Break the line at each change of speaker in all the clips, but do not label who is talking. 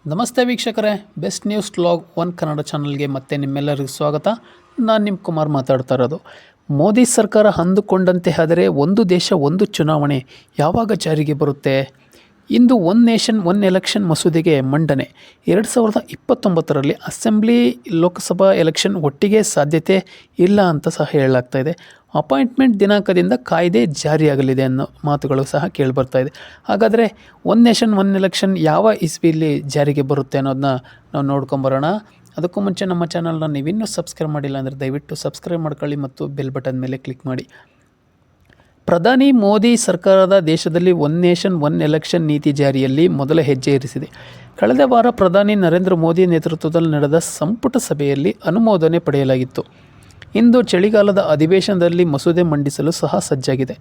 ನಮಸ್ತೆ ವೀಕ್ಷಕರೇ, best news vlog 1 Kannada ಚಾನಲ್ಗೆ ಮತ್ತೆ ನಿಮ್ಮೆಲ್ಲರಿಗೂ ಸ್ವಾಗತ. ನಾನು ನಿಮ್ಮ ಕುಮಾರ್ ಮಾತಾಡ್ತಾ ಇರೋದು. ಮೋದಿ ಸರ್ಕಾರ ಅಂದುಕೊಂಡಂತೆ ಆದರೆ ಒಂದು ದೇಶ ಒಂದು ಚುನಾವಣೆ ಯಾವಾಗ ಜಾರಿಗೆ ಬರುತ್ತೆ? ಇಂದು ಒನ್ ನೇಷನ್ ಒನ್ ಎಲೆಕ್ಷನ್ ಮಸೂದೆಗೆ ಮಂಡನೆ. 2029ರಲ್ಲಿ ಅಸೆಂಬ್ಲಿ ಲೋಕಸಭಾ ಎಲೆಕ್ಷನ್ ಒಟ್ಟಿಗೆ ಸಾಧ್ಯತೆ ಇಲ್ಲ ಅಂತ ಸಹ ಹೇಳಲಾಗ್ತಾ ಇದೆ. ಅಪಾಯಿಂಟ್ಮೆಂಟ್ ದಿನಾಂಕದಿಂದ ಕಾಯ್ದೆ ಜಾರಿಯಾಗಲಿದೆ ಅನ್ನೋ ಮಾತುಗಳು ಸಹ ಕೇಳಿಬರ್ತಾ ಇದೆ. ಹಾಗಾದರೆ ಒನ್ ನೇಷನ್ ಒನ್ ಎಲೆಕ್ಷನ್ ಯಾವ ಇಸ್ವಿಯಲ್ಲಿ ಜಾರಿಗೆ ಬರುತ್ತೆ ಅನ್ನೋದನ್ನ ನಾವು ನೋಡ್ಕೊಂಬರೋಣ. ಅದಕ್ಕೂ ಮುಂಚೆ ನಮ್ಮ ಚಾನಲ್ನ ನೀವಿನ್ನೂ ಸಬ್ಸ್ಕ್ರೈಬ್ ಮಾಡಿಲ್ಲ ಅಂದರೆ ದಯವಿಟ್ಟು ಸಬ್ಸ್ಕ್ರೈಬ್ ಮಾಡ್ಕೊಳ್ಳಿ ಮತ್ತು ಬೆಲ್ ಬಟನ್ ಮೇಲೆ ಕ್ಲಿಕ್ ಮಾಡಿ. ಪ್ರಧಾನಿ ಮೋದಿ ಸರ್ಕಾರದ ದೇಶದಲ್ಲಿ ಒನ್ ನೇಷನ್ ಒನ್ ಎಲೆಕ್ಷನ್ ನೀತಿ ಜಾರಿಯಲ್ಲಿ ಮೊದಲ ಹೆಜ್ಜೆ ಇರಿಸಿದೆ. ಕಳೆದ ವಾರ ಪ್ರಧಾನಿ ನರೇಂದ್ರ ಮೋದಿ ನೇತೃತ್ವದಲ್ಲಿ ನಡೆದ ಸಂಪುಟ ಸಭೆಯಲ್ಲಿ ಅನುಮೋದನೆ ಪಡೆಯಲಾಗಿತ್ತು. ಇಂದು ಚಳಿಗಾಲದ ಅಧಿವೇಶನದಲ್ಲಿ ಮಸೂದೆ ಮಂಡಿಸಲು ಸಹ ಸಜ್ಜಾಗಿದೆ.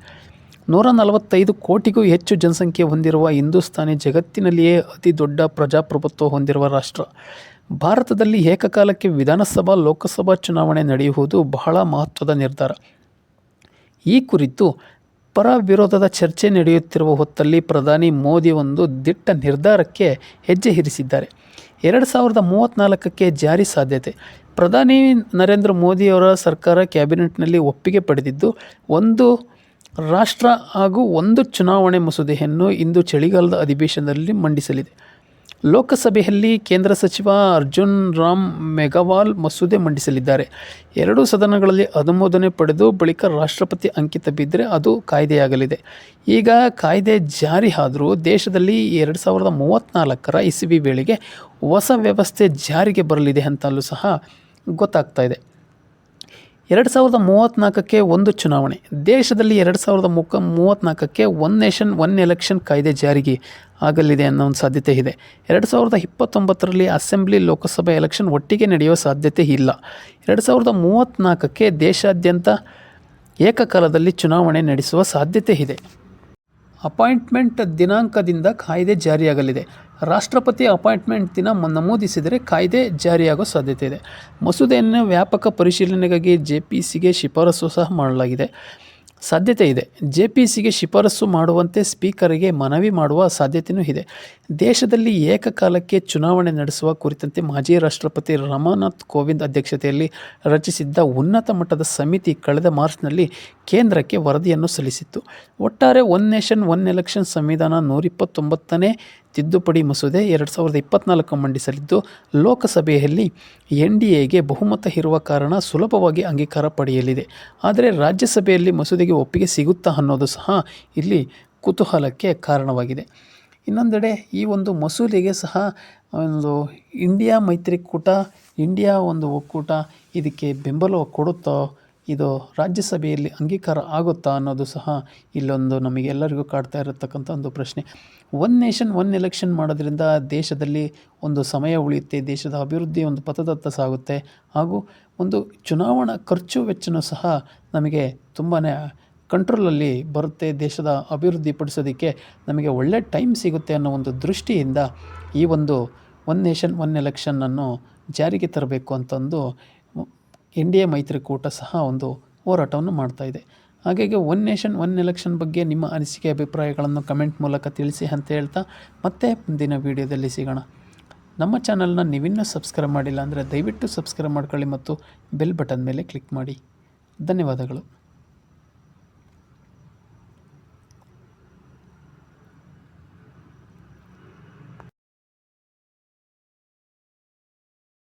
145 ಕೋಟಿಗೂ ಹೆಚ್ಚು ಜನಸಂಖ್ಯೆ ಹೊಂದಿರುವ ಹಿಂದೂಸ್ತಾನಿ ಜಗತ್ತಿನಲ್ಲಿಯೇ ಅತಿ ದೊಡ್ಡ ಪ್ರಜಾಪ್ರಭುತ್ವ ಹೊಂದಿರುವ ರಾಷ್ಟ್ರ. ಭಾರತದಲ್ಲಿ ಏಕಕಾಲಕ್ಕೆ ವಿಧಾನಸಭಾ ಲೋಕಸಭಾ ಚುನಾವಣೆ ನಡೆಯುವುದು ಬಹಳ ಮಹತ್ವದ ನಿರ್ಧಾರ. ಈ ಕುರಿತು ಪರ ವಿರೋಧದ ಚರ್ಚೆ ನಡೆಯುತ್ತಿರುವ ಹೊತ್ತಲ್ಲಿ ಪ್ರಧಾನಿ ಮೋದಿ ಒಂದು ದಿಟ್ಟ ನಿರ್ಧಾರಕ್ಕೆ ಹೆಜ್ಜೆ ಇರಿಸಿದ್ದಾರೆ. 2034ಕ್ಕೆ ಜಾರಿ ಸಾಧ್ಯತೆ. ಪ್ರಧಾನಿ ನರೇಂದ್ರ ಮೋದಿಯವರ ಸರ್ಕಾರ ಕ್ಯಾಬಿನೆಟ್ನಲ್ಲಿ ಒಪ್ಪಿಗೆ ಪಡೆದಿದ್ದು ಒಂದು ರಾಷ್ಟ್ರ ಹಾಗೂ ಒಂದು ಚುನಾವಣೆ ಮಸೂದೆಯನ್ನು ಇಂದು ಚಳಿಗಾಲದ ಅಧಿವೇಶನದಲ್ಲಿ ಮಂಡಿಸಲಿದೆ. ಲೋಕಸಭೆಯಲ್ಲಿ ಕೇಂದ್ರ ಸಚಿವ ಅರ್ಜುನ್ ರಾಮ್ ಮೇಘವಾಲ್ ಮಸೂದೆ ಮಂಡಿಸಲಿದ್ದಾರೆ. ಎರಡೂ ಸದನಗಳಲ್ಲಿ ಅನುಮೋದನೆ ಪಡೆದು ಬಳಿಕ ರಾಷ್ಟ್ರಪತಿ ಅಂಕಿತ ಬಿದ್ದರೆ ಅದು ಕಾಯ್ದೆಯಾಗಲಿದೆ. ಈಗ ಕಾಯ್ದೆ ಜಾರಿ ಆದರೂ ದೇಶದಲ್ಲಿ 2034ರ ಇಸವಿ ವೇಳೆಗೆ ಹೊಸ ವ್ಯವಸ್ಥೆ ಜಾರಿಗೆ ಬರಲಿದೆ ಅಂತಲೂ ಸಹ ಗೊತ್ತಾಗ್ತಾ ಇದೆ. 2034ಕ್ಕೆ ಒಂದು ಚುನಾವಣೆ. ದೇಶದಲ್ಲಿ 2034ಕ್ಕೆ ಒನ್ ನೇಷನ್ ಒನ್ ಎಲೆಕ್ಷನ್ ಕಾಯ್ದೆ ಜಾರಿಗೆ ಆಗಲಿದೆ ಅನ್ನೋ ಒಂದು ಸಾಧ್ಯತೆ ಇದೆ. 2029ರಲ್ಲಿ ಅಸೆಂಬ್ಲಿ ಲೋಕಸಭಾ ಎಲೆಕ್ಷನ್ ಒಟ್ಟಿಗೆ ನಡೆಯುವ ಸಾಧ್ಯತೆ ಇಲ್ಲ. 2034ಕ್ಕೆ ದೇಶಾದ್ಯಂತ ಏಕಕಾಲದಲ್ಲಿ ಚುನಾವಣೆ ನಡೆಸುವ ಸಾಧ್ಯತೆ ಇದೆ. ಅಪಾಯಿಂಟ್ಮೆಂಟ್ ದಿನಾಂಕದಿಂದ ಕಾಯ್ದೆ ಜಾರಿಯಾಗಲಿದೆ. ರಾಷ್ಟ್ರಪತಿ ಅಪಾಯಿಂಟ್ಮೆಂಟ್ ದಿನ ನಮೂದಿಸಿದರೆ ಕಾಯ್ದೆ ಜಾರಿಯಾಗೋ ಸಾಧ್ಯತೆ ಇದೆ. ಮಸೂದೆಯನ್ನು ವ್ಯಾಪಕ ಪರಿಶೀಲನೆಗಾಗಿ ಜೆಪಿಸಿಗೆ ಶಿಫಾರಸು ಸಹ ಮಾಡಲಾಗಿದೆ. ಸಾಧ್ಯತೆ ಇದೆ. ಜೆಪಿಸಿಗೆ ಶಿಫಾರಸು ಮಾಡುವಂತೆ ಸ್ಪೀಕರ್ಗೆ ಮನವಿ ಮಾಡುವ ಸಾಧ್ಯತೆಯೂ ಇದೆ. ದೇಶದಲ್ಲಿ ಏಕಕಾಲಕ್ಕೆ ಚುನಾವಣೆ ನಡೆಸುವ ಕುರಿತಂತೆ ಮಾಜಿ ರಾಷ್ಟ್ರಪತಿ ರಾಮನಾಥ್ ಕೋವಿಂದ್ ಅಧ್ಯಕ್ಷತೆಯಲ್ಲಿ ರಚಿಸಿದ್ದ ಉನ್ನತ ಮಟ್ಟದ ಸಮಿತಿ ಕಳೆದ ಮಾರ್ಚ್ನಲ್ಲಿ ಕೇಂದ್ರಕ್ಕೆ ವರದಿಯನ್ನು ಸಲ್ಲಿಸಿತ್ತು. ಒಟ್ಟಾರೆ ಒನ್ ನೇಷನ್ ಒನ್ ಎಲೆಕ್ಷನ್ ಸಂವಿಧಾನ 129ನೇ ತಿದ್ದುಪಡಿ ಮಸೂದೆ 2024 ಮಂಡಿಸಲಿದ್ದು, ಲೋಕಸಭೆಯಲ್ಲಿ ಎನ್ಡಿಎಗೆ ಬಹುಮತ ಇರುವ ಕಾರಣ ಸುಲಭವಾಗಿ ಅಂಗೀಕಾರ ಪಡೆಯಲಿದೆ. ಆದರೆ ರಾಜ್ಯಸಭೆಯಲ್ಲಿ ಮಸೂದೆಗೆ ಒಪ್ಪಿಗೆ ಸಿಗುತ್ತಾ ಅನ್ನೋದು ಸಹ ಇಲ್ಲಿ ಕುತೂಹಲಕ್ಕೆ ಕಾರಣವಾಗಿದೆ. ಇನ್ನೊಂದೆಡೆ ಈ ಒಂದು ಮಸೂದೆಗೆ ಸಹ ಒಂದು ಇಂಡಿಯಾ ಮೈತ್ರಿಕೂಟ, ಇಂಡಿಯಾ ಒಂದು ಒಕ್ಕೂಟ ಇದಕ್ಕೆ ಬೆಂಬಲ ಕೊಡುತ್ತೋ, ಇದು ರಾಜ್ಯಸಭೆಯಲ್ಲಿ ಅಂಗೀಕಾರ ಆಗುತ್ತಾ ಅನ್ನೋದು ಸಹ ಇಲ್ಲೊಂದು ನಮಗೆಲ್ಲರಿಗೂ ಕಾಡ್ತಾ ಇರತಕ್ಕಂಥ ಒಂದು ಪ್ರಶ್ನೆ. ಒನ್ ನೇಷನ್ ಒನ್ ಎಲೆಕ್ಷನ್ ಮಾಡೋದ್ರಿಂದ ದೇಶದಲ್ಲಿ ಒಂದು ಸಮಯ ಉಳಿಯುತ್ತೆ, ದೇಶದ ಅಭಿವೃದ್ಧಿ ಒಂದು ಪಥದತ್ತ ಸಾಗುತ್ತೆ, ಹಾಗೂ ಒಂದು ಚುನಾವಣಾ ಖರ್ಚು ವೆಚ್ಚನೂ ಸಹ ನಮಗೆ ತುಂಬಾ ಕಂಟ್ರೋಲಲ್ಲಿ ಬರುತ್ತೆ. ದೇಶದ ಅಭಿವೃದ್ಧಿ ಪಡಿಸೋದಕ್ಕೆ ನಮಗೆ ಒಳ್ಳೆ ಟೈಮ್ ಸಿಗುತ್ತೆ ಅನ್ನೋ ಒಂದು ದೃಷ್ಟಿಯಿಂದ ಈ ಒಂದು ಒನ್ ನೇಷನ್ ಒನ್ ಎಲೆಕ್ಷನನ್ನು ಜಾರಿಗೆ ತರಬೇಕು ಅಂತಂದು ಇಂಡಿಯಾ ಮೈತ್ರಿಕೂಟ ಸಹ ಒಂದು ಹೋರಾಟವನ್ನು ಮಾಡ್ತಾ ಇದೆ. ಹಾಗಾಗಿ ಒನ್ ನೇಷನ್ ಒನ್ ಎಲೆಕ್ಷನ್ ಬಗ್ಗೆ ನಿಮ್ಮ ಅನಿಸಿಕೆ ಅಭಿಪ್ರಾಯಗಳನ್ನು ಕಮೆಂಟ್ ಮೂಲಕ ತಿಳಿಸಿ ಅಂತ ಹೇಳ್ತಾ ಮತ್ತೆ ಮುಂದಿನ ವೀಡಿಯೋದಲ್ಲಿ ಸಿಗೋಣ. ನಮ್ಮ ಚಾನಲ್ನ ನೀವಿನ್ನೂ ಸಬ್ಸ್ಕ್ರೈಬ್ ಮಾಡಿಲ್ಲ ಅಂದರೆ ದಯವಿಟ್ಟು ಸಬ್ಸ್ಕ್ರೈಬ್ ಮಾಡ್ಕೊಳ್ಳಿ ಮತ್ತು ಬೆಲ್ ಬಟನ್ ಮೇಲೆ ಕ್ಲಿಕ್ ಮಾಡಿ. ಧನ್ಯವಾದಗಳು.